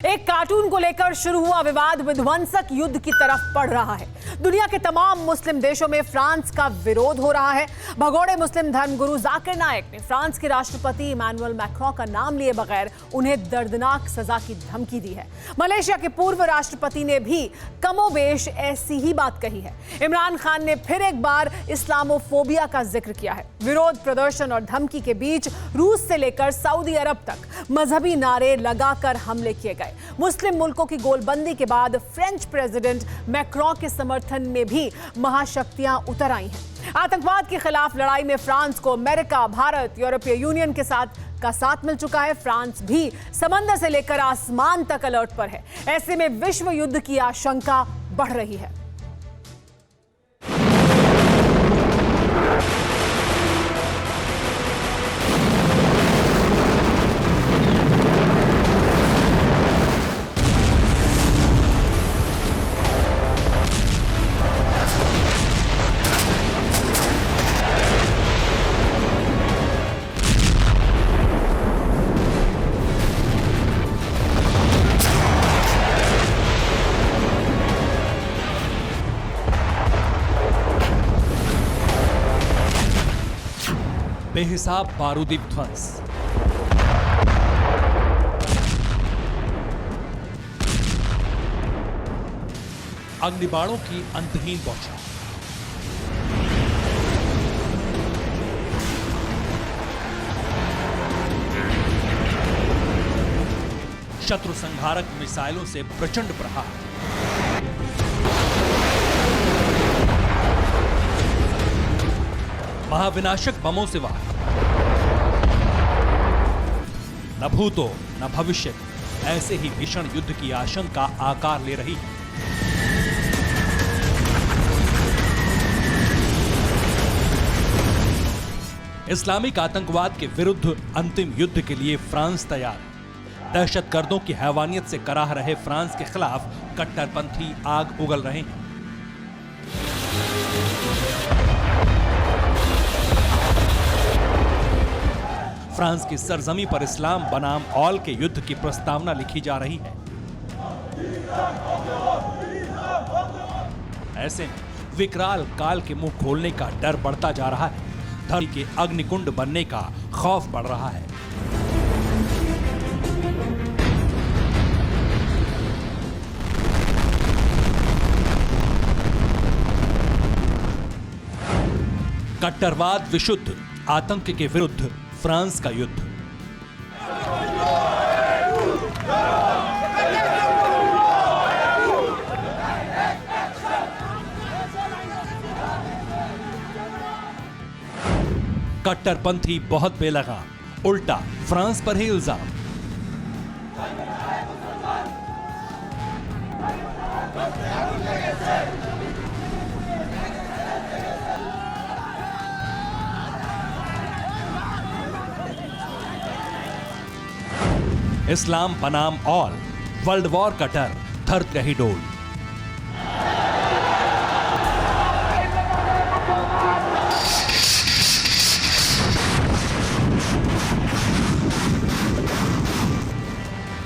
एक कार्टून को लेकर शुरू हुआ विवाद विध्वंसक युद्ध की तरफ बढ़ रहा है। दुनिया के तमाम मुस्लिम देशों में फ्रांस का विरोध हो रहा है। भगोड़े मुस्लिम धर्मगुरु जाकिर नाइक ने फ्रांस के राष्ट्रपति इमैनुअल मैक्रों का नाम लिए बगैर उन्हें दर्दनाक सजा की धमकी दी है। मलेशिया के पूर्व राष्ट्रपति ने भी कमोबेश ऐसी ही बात कही है। इमरान खान ने फिर एक बार इस्लामोफोबिया का जिक्र किया है। विरोध प्रदर्शन और धमकी के बीच रूस से लेकर सऊदी अरब तक मजहबी नारे लगाकर हमले किए गए। मुस्लिम मुल्कों की गोलबंदी के बाद फ्रेंच प्रेसिडेंट मैक्रों के समर्थन में भी महाशक्तियां उतर आई हैं। आतंकवाद के खिलाफ लड़ाई में फ्रांस को अमेरिका, भारत, यूरोपीय यूनियन के साथ मिल चुका है। फ्रांस भी समंदर से लेकर आसमान तक अलर्ट पर है। ऐसे में विश्व युद्ध की आशंका बढ़ रही है। बेहिसाब बारूदी विध्वंस, अग्निबाणों की अंतहीन बौछार, शत्रु संहारक मिसाइलों से प्रचंड प्रहार, महाविनाशक बमों से वार, न भूतो न भविष्य, ऐसे ही भीषण युद्ध की आशंका आकार ले रही है। इस्लामिक आतंकवाद के विरुद्ध अंतिम युद्ध के लिए फ्रांस तैयार। दहशतगर्दों की हैवानियत से कराह रहे फ्रांस के खिलाफ कट्टरपंथी आग उगल रहे हैं। फ्रांस की सरजमी पर इस्लाम बनाम ऑल के युद्ध की प्रस्तावना लिखी जा रही है। ऐसे में विकराल काल के मुंह खोलने का डर बढ़ता जा रहा है। धर्म के अग्निकुंड बनने का खौफ बढ़ रहा है। कट्टरवाद विशुद्ध, आतंक के विरुद्ध फ्रांस का युद्ध। कट्टरपंथी बहुत बेलगाम, उल्टा फ्रांस पर ही इल्जाम। इस्लाम बनाम ऑल, वर्ल्ड वॉर का डर, धरत रही डोल।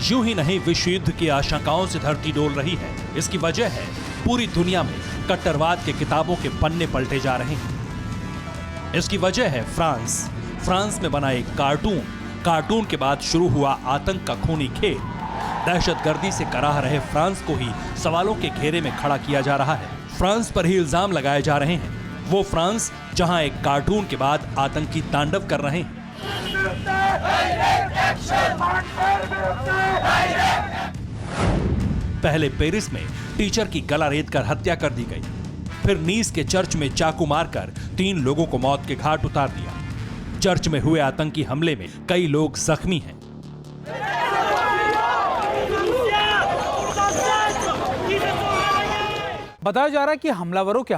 यूं ही नहीं, विश्व युद्ध की आशंकाओं से धरती डोल रही है। इसकी वजह है पूरी दुनिया में कट्टरवाद के किताबों के पन्ने पलटे जा रहे हैं। इसकी वजह है फ्रांस में बना एक कार्टून के बाद शुरू हुआ आतंक का खूनी खेल। दहशतगर्दी से कराह रहे फ्रांस को ही सवालों के घेरे में खड़ा किया जा रहा है। फ्रांस पर ही इल्जाम लगाए जा रहे हैं। वो फ्रांस जहां एक कार्टून के बाद आतंकी तांडव कर रहे हैं। पहले पेरिस में टीचर की गला रेतकर हत्या कर दी गई। फिर नीस के चर्च में चाकू मारकर 3 लोगों को मौत के घाट उतार दिया। चर्च में हुए आतंकी हमले में कई लोग जख्मी हैं। बताया जा रहा है कि हमलावरों के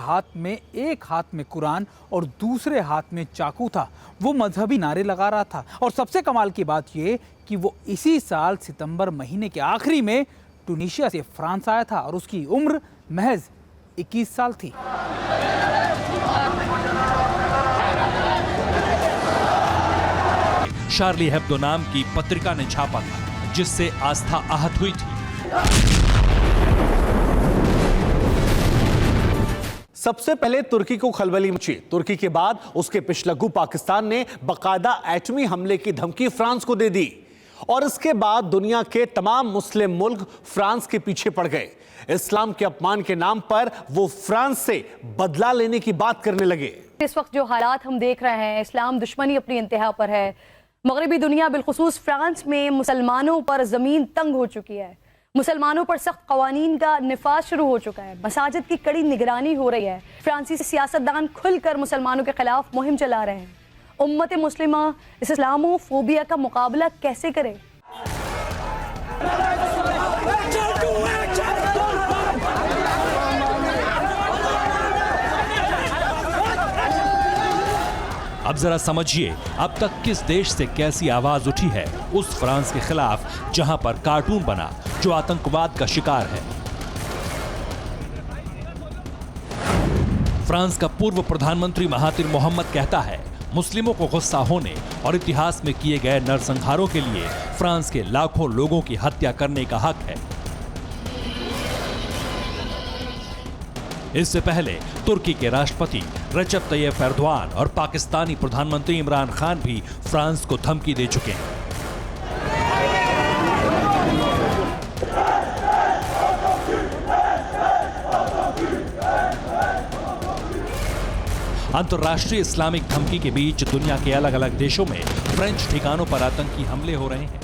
एक हाथ में कुरान और दूसरे हाथ में चाकू था। वो मजहबी नारे लगा रहा था। और सबसे कमाल की बात यह कि वो इसी साल सितंबर महीने के आखिरी में टूनीशिया से फ्रांस आया था और उसकी उम्र महज 21 साल थी। शार्ली हेब्दो नाम की पत्रिका ने छापा था। जिससे आस्था आहत हुई थी। सबसे पहले तुर्की को खलबली मची। तुर्की के बाद उसके पिछलग्गू पाकिस्तान ने बाकायदा एटमी हमले की धमकी फ्रांस को दे दी और इसके बाद दुनिया के तमाम मुस्लिम मुल्क फ्रांस के पीछे पड़ गए। इस्लाम के अपमान के नाम पर वो फ्रांस से बदला लेने की बात करने लगे। इस वक्त जो हालात हम देख रहे हैं, इस्लाम दुश्मनी अपनी इंतहा पर है। मगरबी दुनिया बिलखुसूस फ्रांस में मुसलमानों पर जमीन तंग हो चुकी है। मुसलमानों पर सख्त कवानीन का निफाज शुरू हो चुका है। मसाजिद की कड़ी निगरानी हो रही है। फ्रांसीसी सियासतदान खुलकर मुसलमानों के खिलाफ मुहिम चला रहे हैं। उम्मत मुस्लिमा इस इस्लामोफोबिया का मुकाबला कैसे करे? अब जरा समझिए अब तक किस देश से कैसी आवाज उठी है उस फ्रांस के खिलाफ जहां पर कार्टून बना जो आतंकवाद का शिकार है। फ्रांस का पूर्व प्रधानमंत्री महातिर मोहम्मद कहता है, मुस्लिमों को गुस्सा होने और इतिहास में किए गए नरसंहारों के लिए फ्रांस के लाखों लोगों की हत्या करने का हक है। इससे पहले तुर्की के राष्ट्रपति रजब तैयब एर्दोआन और पाकिस्तानी प्रधानमंत्री इमरान खान भी फ्रांस को धमकी दे चुके हैं। अंतर्राष्ट्रीय इस्लामिक धमकी के बीच दुनिया के अलग अलग देशों में फ्रेंच ठिकानों पर आतंकी हमले हो रहे हैं।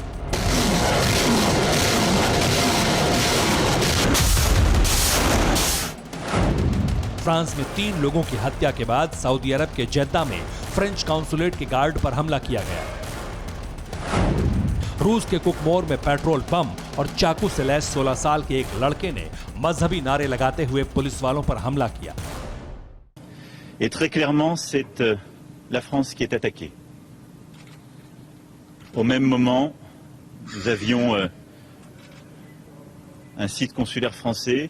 फ्रांस में 3 लोगों की हत्या के बाद सऊदी अरब के जेद्दा में फ्रेंच काउंसुलेट के गार्ड पर हमला किया गया। रूस के कुकमोर में पेट्रोल बम और चाकू से लैस 16 साल के एक लड़के ने मजहबी नारे लगाते हुए पुलिस वालों पर हमला किया। Et très clairement, c'est la France qui est attaquée. Au même moment, nous avions un site consulaire français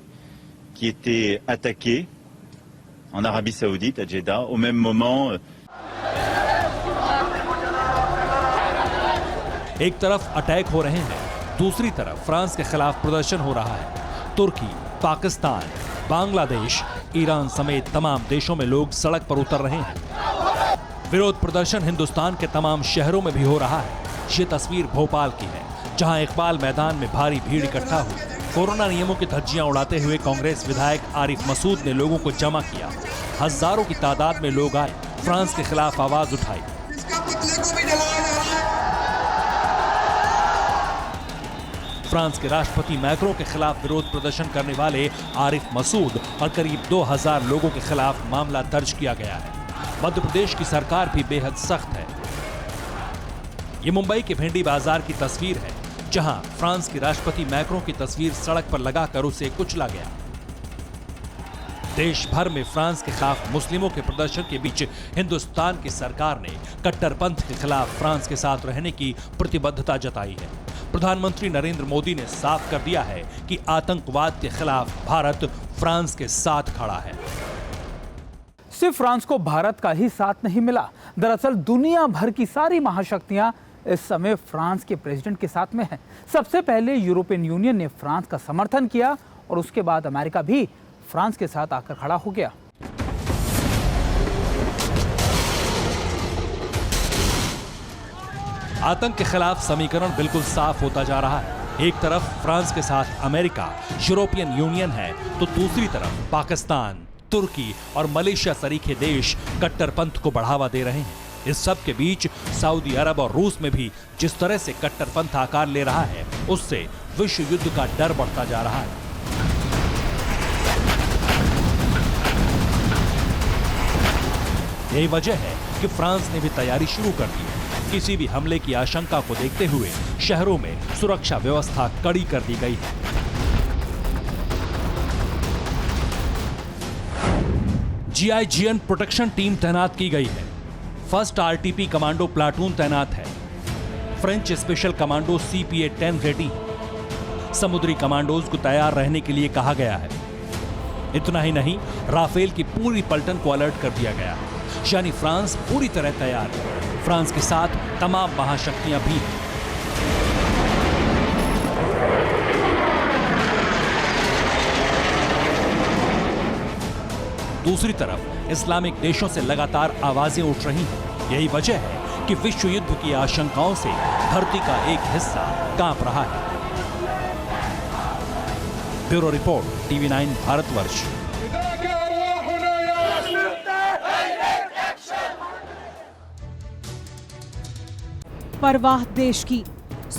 qui était attaqué en Arabie Saoudite, à Jeddah. Au même moment, एक तरफ अटैक हो रहे हैं, दूसरी तरफ फ्रांस के खिलाफ प्रदर्शन हो रहा है। तुर्की, पाकिस्तान, बांग्लादेश, ईरान समेत तमाम देशों में लोग सड़क पर उतर रहे हैं। विरोध प्रदर्शन हिंदुस्तान के तमाम शहरों में भी हो रहा है। ये तस्वीर भोपाल की है, जहां इकबाल मैदान में भारी भीड़ इकट्ठा हुई। कोरोना नियमों की धज्जियां उड़ाते हुए कांग्रेस विधायक आरिफ मसूद ने लोगों को जमा किया। हजारों की तादाद में लोग आए, फ्रांस के खिलाफ आवाज उठाई। फ्रांस के राष्ट्रपति मैक्रों के खिलाफ विरोध प्रदर्शन करने वाले आरिफ मसूद और करीब 2000 लोगों के खिलाफ मामला दर्ज किया गया है। मध्य प्रदेश की सरकार भी बेहद सख्त है। ये मुंबई के भेंडी बाजार की तस्वीर है, जहां फ्रांस के राष्ट्रपति मैक्रों की तस्वीर सड़क पर लगाकर उसे कुचला गया। देश भर में फ्रांस के खिलाफ मुस्लिमों के प्रदर्शन के बीच हिंदुस्तान की सरकार ने कट्टरपंथ के खिलाफ फ्रांस के साथ रहने की प्रतिबद्धता जताई है। प्रधानमंत्री नरेंद्र मोदी ने साफ कर दिया है कि आतंकवाद के खिलाफ भारत फ्रांस के साथ खड़ा है। सिर्फ फ्रांस को भारत का ही साथ नहीं मिला, दरअसल दुनिया भर की सारी महाशक्तियां इस समय फ्रांस के प्रेसिडेंट के साथ में हैं। सबसे पहले यूरोपियन यूनियन ने फ्रांस का समर्थन किया और उसके बाद अमेरिका भी फ्रांस के साथ आकर खड़ा हो गया। आतंक के खिलाफ समीकरण बिल्कुल साफ होता जा रहा है। एक तरफ फ्रांस के साथ अमेरिका, यूरोपियन यूनियन है, तो दूसरी तरफ पाकिस्तान, तुर्की और मलेशिया सरीखे देश कट्टरपंथ को बढ़ावा दे रहे हैं। इस सब के बीच सऊदी अरब और रूस में भी जिस तरह से कट्टरपंथ आकार ले रहा है, उससे विश्व युद्ध का डर बढ़ता जा रहा है। यही वजह है कि फ्रांस ने भी तैयारी शुरू कर दी है। किसी भी हमले की आशंका को देखते हुए शहरों में सुरक्षा व्यवस्था कड़ी कर दी गई है। GIGN प्रोटेक्शन टीम तैनात की गई है। फर्स्ट RTP कमांडो प्लाटून तैनात है। French special commando CPA-10 ready है। समुद्री कमांडोज को तैयार रहने के लिए कहा गया है। इतना ही नहीं, राफेल की पूरी पलटन को अलर्ट कर दिया गया है। यानी फ्रांस पूरी तरह तैयार है। फ्रांस के साथ तमाम महाशक्तियां भी हैं। दूसरी तरफ इस्लामिक देशों से लगातार आवाजें उठ रही हैं। यही वजह है कि विश्व युद्ध की आशंकाओं से धरती का एक हिस्सा कांप रहा है। Bureau report, TV9 Bharatvarsh. परवाह देश की,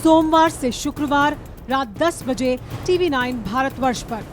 सोमवार से शुक्रवार रात 10 बजे TV9 भारतवर्ष पर।